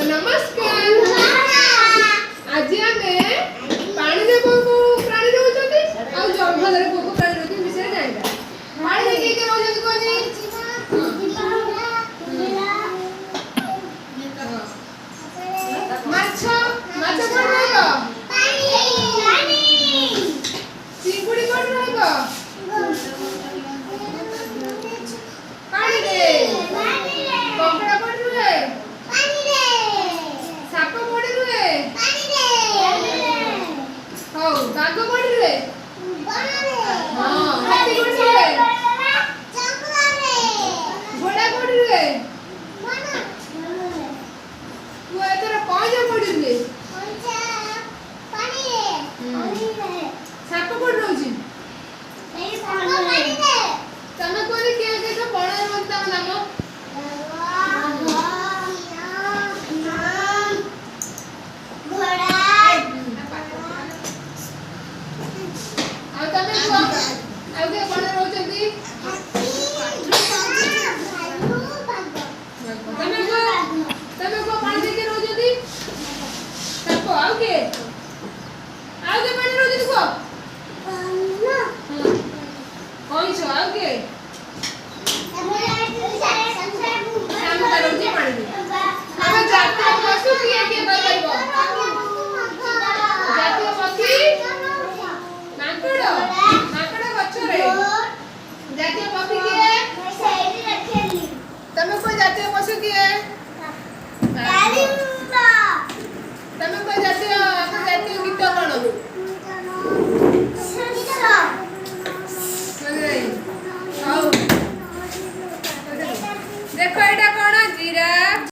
नमस्कार आज आमे पानी रे को प्राणी रहउछथि आ जंगल रे को प्राणी रहउछथि विषय जानिबा पानी रे के रहउछथि कोनी माछ माछ कोन रहइबो पानी चिंगुड़ी कोन रहइबो पानी रे कंकड़ा कोन रहे पानी रे साप कोन रहे पानी रे हो बाघ कोन रहे पानी रे हां हाथी कोन रहे जंगल रे घोड़ा कोन रहे माना तू एतरा पाजा पड़ी रे पानी रे साप कोन रहउछि ए पानी रे तमे कोनी के तो बड़ा बनता नाम जातीय पक्षी किए